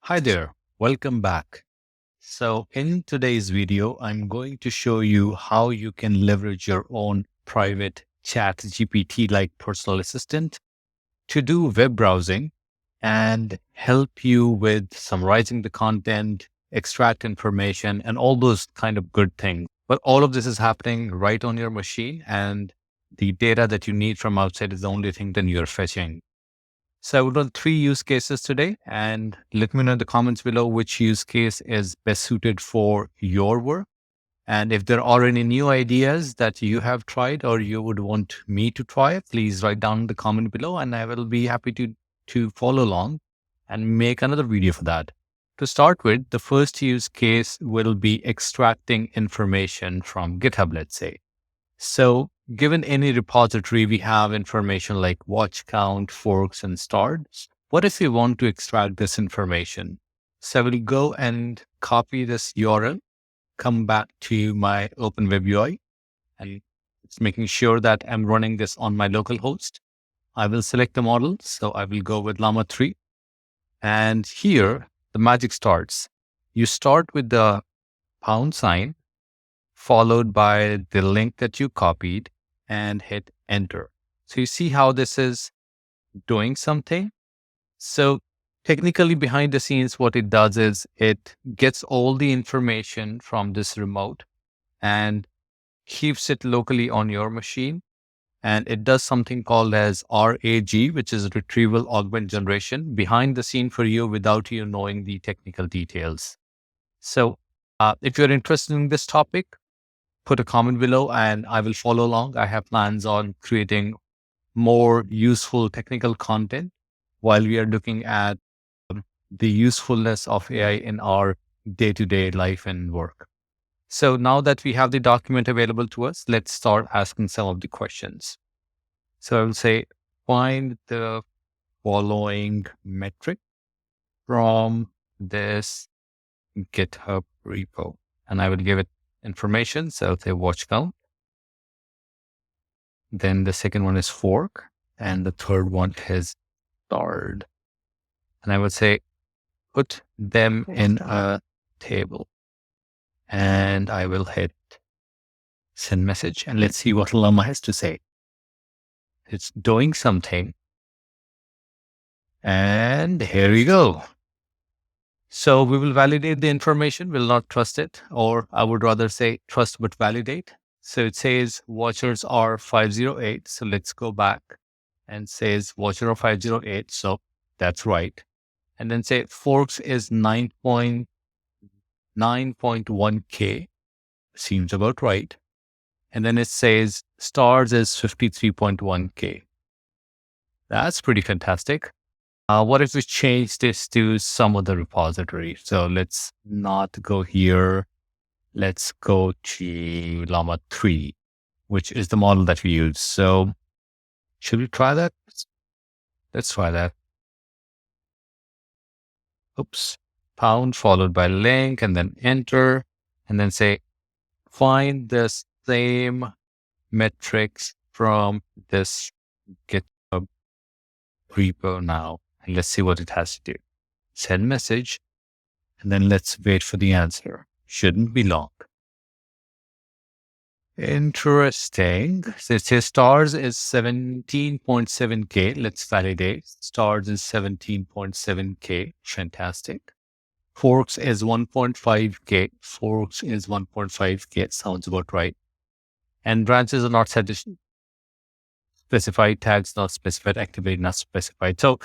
Hi there, welcome back. So in today's video, I'm going to show you how you can leverage your own private chat GPT-like personal assistant to do web browsing and help you with summarizing the content, extract information, and all those kind of good things. But all of this is happening right on your machine, and the data that you need from outside is the only thing that you're fetching. So I will run three use cases today, and let me know in the comments below which use case is best suited for your work. And if there are any new ideas that you have tried or you would want me to try, please write down in the comment below and I will be happy to follow along and make another video for that. To start with, the first use case will be extracting information from GitHub, let's say. So given any repository, we have information like watch count, forks, and stars. What if we want to extract this information? So I will go and copy this URL, come back to my Open Web UI, and it's making sure that I'm running this on my local host. I will select the model. So I will go with Llama 3. And here, the magic starts. You start with the pound sign, followed by the link that you copied, and hit enter. So you see how this is doing something. So technically behind the scenes, what it does is it gets all the information from this remote and keeps it locally on your machine. And it does something called as RAG, which is retrieval augment generation behind the scene for you without you knowing the technical details. So if you're interested in this topic, put a comment below and I will follow along. I have plans on creating more useful technical content while we are looking at the usefulness of AI in our day-to-day life and work. So now that we have the document available to us, let's start asking some of the questions. So I will say, find the following metric from this GitHub repo. And I will give it information. So I'll say watch count. Then the second one is fork. And the third one is start. And I would say, put them in a table. And I will hit send message. And let's see what Llama has to say. It's doing something. And here we go. So we will validate the information, will not trust it, or I would rather say trust but validate. So it says watchers are 508. So let's go back and says watcher of 508. So that's right. And then say forks is 9.1K. Seems about right. And then it says stars is 53.1K. That's pretty fantastic. What if we change this to some other repository? So let's not go here. Let's go to Llama 3, which is the model that we use. So should we try that? Let's try that. Oops. Pound followed by link and then enter and then say, find the same metrics from this GitHub repo now. And let's see what it has to do. Send message, and then let's wait for the answer. Shouldn't be long. Interesting. So it says stars is 17.7K. Let's validate. Stars is 17.7K. Fantastic. Forks is 1.5K. Forks is 1.5K. Sounds about right. And branches are not specified. Tags not specified. Activate not specified. So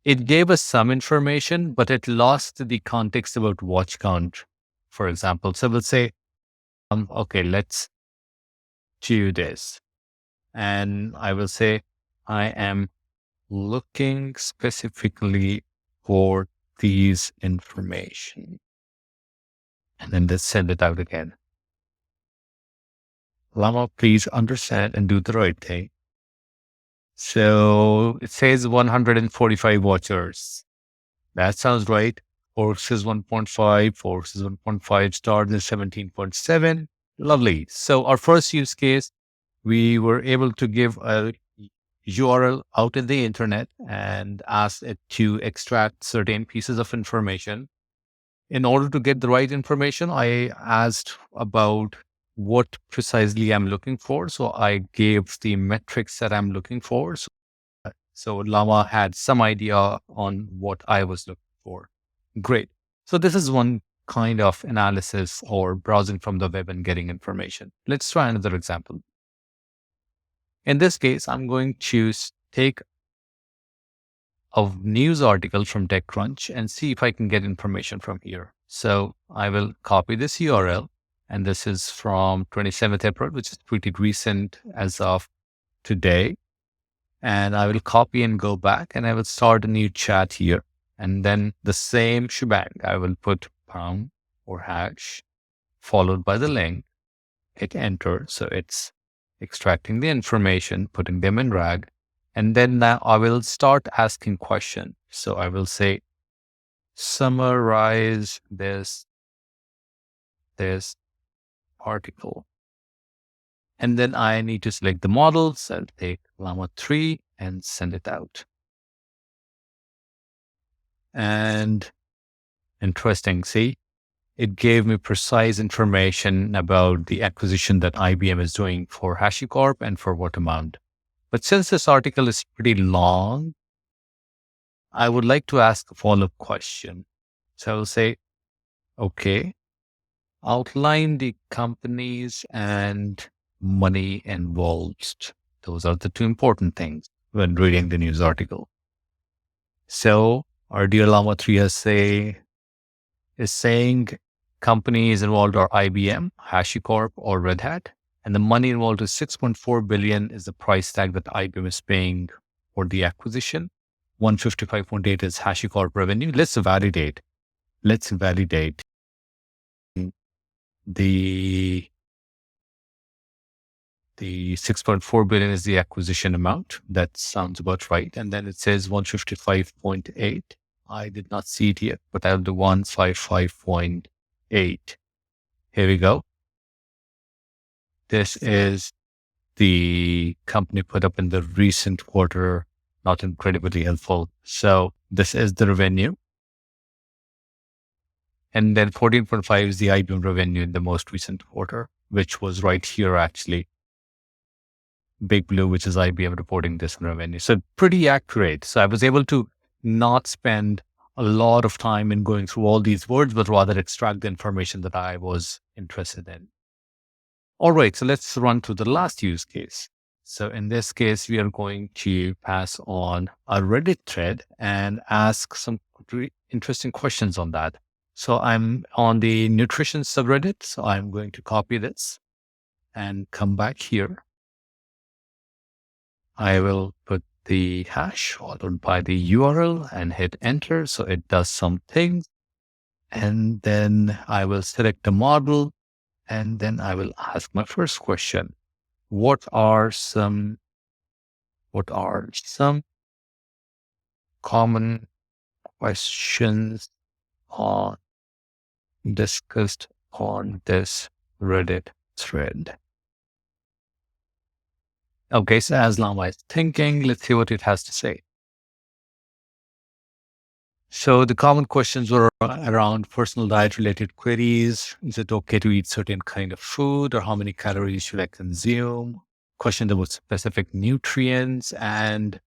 it gave us some information, but it lost the context about watch count, for example. So we'll say, okay, let's do this. And I will say, I am looking specifically for these information. And then let's send it out again. Llama, please understand and do the right thing. So it says 145 watchers. That sounds right. Forks is 1.5, forks is 1.5, stars is 17.7. Lovely. So our first use case, we were able to give a URL out in the internet and asked it to extract certain pieces of information. In order to get the right information, I asked about what precisely I'm looking for. So I gave the metrics that I'm looking for. So Llama had some idea on what I was looking for. Great. So this is one kind of analysis or browsing from the web and getting information. Let's try another example. In this case, I'm going to take a news article from TechCrunch and see if I can get information from here. So I will copy this URL, and this is from 27th April, which is pretty recent as of today. And I will copy and go back, and I will start a new chat here. And then the same shebang, I will put pound or hash followed by the link, hit enter. So it's extracting the information, putting them in RAG. And then now I will start asking questions. So I will say, summarize this article. And then I need to select the model. So I'll take Llama 3 and send it out. And interesting, see, it gave me precise information about the acquisition that IBM is doing for HashiCorp and for what amount. But since this article is pretty long, I would like to ask a follow-up question. So I will say, okay, outline the companies and money involved. Those are the two important things when reading the news article. So our dear Llama 3 is saying companies involved are IBM, HashiCorp, or Red Hat. And the money involved is 6.4 billion is the price tag that IBM is paying for the acquisition. 155.8 is HashiCorp revenue. Let's validate the 6.4 billion is the acquisition amount. That sounds about right. And then it says 155.8. I did not see it yet, but I'll do 155.8. Here we go. This is the company put up in the recent quarter, not incredibly helpful. So this is the revenue. And then 14.5 is the IBM revenue in the most recent quarter, which was right here actually. Big Blue, which is IBM reporting this revenue. So pretty accurate. So I was able to not spend a lot of time in going through all these words, but rather extract the information that I was interested in. All right, so let's run to the last use case. So in this case, we are going to pass on a Reddit thread and ask some interesting questions on that. So I'm on the nutrition subreddit. So I'm going to copy this and come back here. I will put the hash followed by the URL and hit enter. So it does some things. And then I will select the model. And then I will ask my first question. What are some common questions discussed on this Reddit thread? Okay, so as Llama is thinking, let's see what it has to say. So the common questions were around personal diet related queries. Is it okay to eat certain kind of food, or how many calories should I consume? Question about specific nutrients, and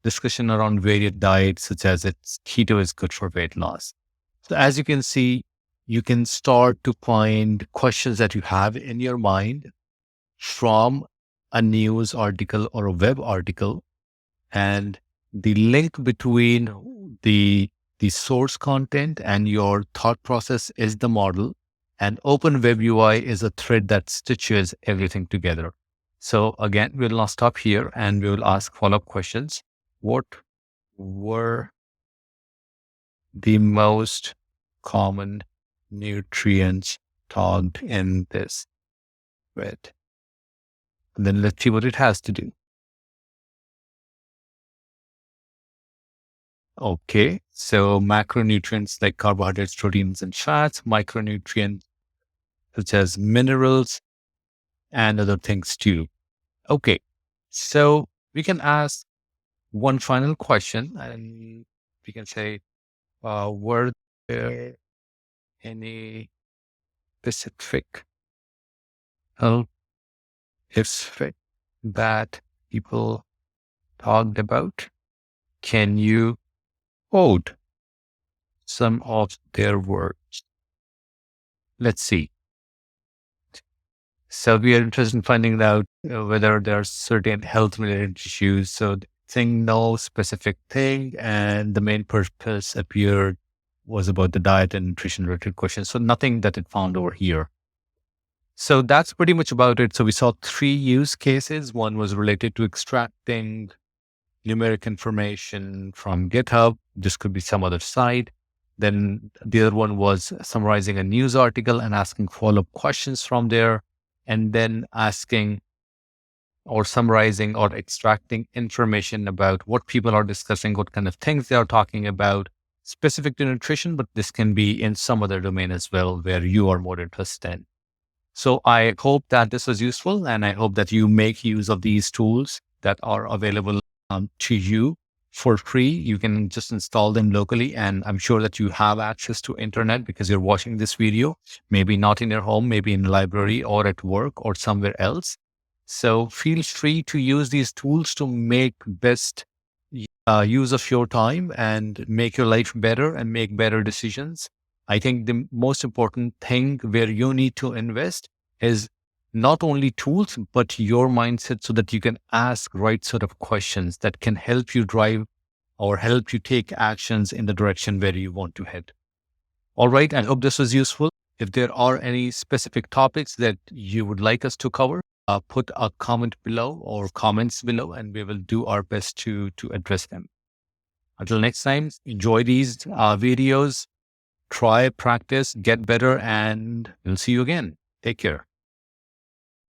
discussion around varied diets, such as it's keto is good for weight loss. So as you can see, you can start to find questions that you have in your mind from a news article or a web article, and the link between the source content and your thought process is the model, and Open Web UI is a thread that stitches everything together. So again, we'll now stop here and we will ask follow-up questions. What were the most common nutrients talked in this thread? And then let's see what it has to do. Okay, so macronutrients like carbohydrates, proteins, and fats, micronutrients such as minerals and other things too. Okay, so We can ask one final question, and we can say, were there any specific health effects that people talked about? Can you quote some of their words? Let's see. So we are interested in finding out whether there are certain health related issues. So saying no specific thing, and the main purpose appeared was about the diet and nutrition related questions. So nothing that it found over here. So that's pretty much about it. So we saw three use cases. One was related to extracting numeric information from GitHub. This could be some other site. Then the other one was summarizing a news article and asking follow-up questions from there, and then asking or summarizing or extracting information about what people are discussing, what kind of things they are talking about, specific to nutrition, but this can be in some other domain as well where you are more interested in. So I hope that this was useful, and I hope that you make use of these tools that are available to you for free. You can just install them locally, and I'm sure that you have access to internet because you're watching this video, maybe not in your home, maybe in the library or at work or somewhere else. So feel free to use these tools to make best use of your time and make your life better and make better decisions. I think the most important thing where you need to invest is not only tools, but your mindset so that you can ask right sort of questions that can help you drive or help you take actions in the direction where you want to head. All right. I hope this was useful. If there are any specific topics that you would like us to cover, put a comment below or comments below, and we will do our best to address them. Until next time, enjoy these videos, try, practice, get better, and we'll see you again. Take care.